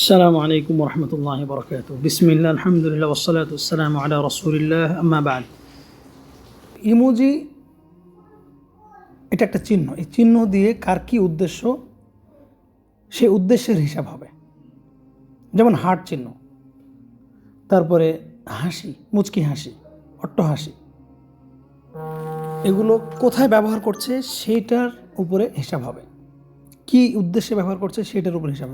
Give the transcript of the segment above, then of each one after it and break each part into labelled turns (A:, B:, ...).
A: আসসালামু আলাইকুম রহমতুল্লাহ বরকাত বিসমিল্লাহ আলহামদুলিল্লাহ ওয়াসসালাতু ওয়াসসালামু আলা রাসূলিল্লাহ আম্মা বা'দ। ইমোজি এটা একটা চিহ্ন। এই চিহ্ন দিয়ে কার কী উদ্দেশ্য, সেই উদ্দেশ্যের হিসাব হবে। যেমন হার্ট চিহ্ন, তারপরে হাসি, মুচকি হাসি, অট্টহাসি, এগুলো কোথায় ব্যবহার করছে সেইটার উপরে হিসাব হবে। কি উদ্দেশ্যে ব্যবহার করছে সেটার উপরে হিসাব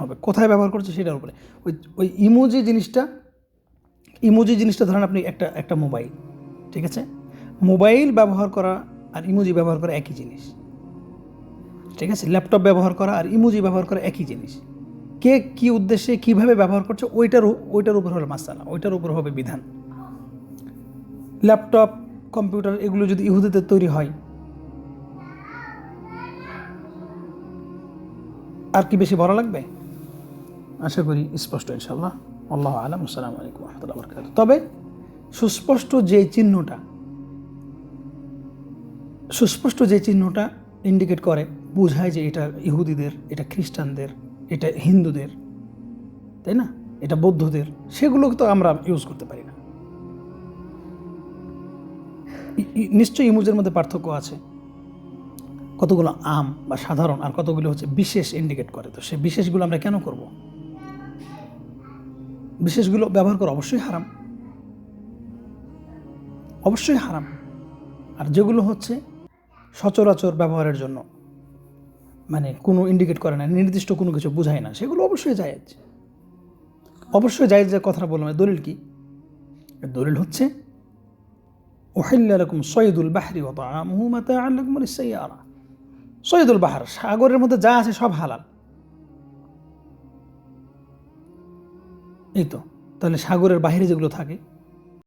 A: হবে, কোথায় ব্যবহার করছে সেটার উপরে। ওই ওই ইমোজি জিনিসটা ধরেন আপনি একটা মোবাইল, ঠিক আছে, মোবাইল ব্যবহার করা আর ইমোজি ব্যবহার করা একই জিনিস, ঠিক আছে। ল্যাপটপ ব্যবহার করা আর ইমোজি ব্যবহার করা একই জিনিস। কে কী উদ্দেশ্যে কীভাবে ব্যবহার করছে ওইটার উপর হলো মাসালা, ওইটার উপর হবে বিধান। ল্যাপটপ, কম্পিউটার এগুলো যদি ইহুদিদের তৈরি হয়, আর কি বেশি বলা লাগবে? আশা করি স্পষ্ট ইনশাআল্লাহ। আল্লাহু আ'লাম। আসসালামু আলাইকুম ওয়া রাহমাতুল্লাহি ওয়া বারাকাতুহু। তবে সুস্পষ্ট যে চিহ্নটা ইন্ডিকেট করে, বোঝায় যে এটা ইহুদিদের, এটা খ্রিস্টানদের, এটা হিন্দুদের, তাই না, এটা বৌদ্ধদের, সেগুলো তো আমরা ইউজ করতে পারি না। নিশ্চয়ই ইমোজির মধ্যে পার্থক্য আছে, কতগুলো আম বা সাধারণ আর কতগুলো হচ্ছে বিশেষ ইন্ডিকেট করে। তো সেই বিশেষগুলো আমরা কেন করব? বিশেষগুলো ব্যবহার করা অবশ্যই হারাম, অবশ্যই হারাম। আর যেগুলো হচ্ছে সচরাচর ব্যবহারের জন্য, মানে কোনো ইন্ডিকেট করে না, নির্দিষ্ট কোনো কিছু বোঝায় না, সেগুলো অবশ্যই জায়েজ। অবশ্যই জায়েজ যে কথাটা বললাম, দলিল কি? দলিল হচ্ছে উহিল্লা লাকুম সয়দুল বাহরি ওয়া তা'আমুহু মাতা'আন লাকুম ওয়া লিস-সাইয়ারা। সয়দুল বাহর, সাগরের মধ্যে যা আছে সব হালাল। এই তো, তাহলে সাগরের বাইরে যেগুলো থাকে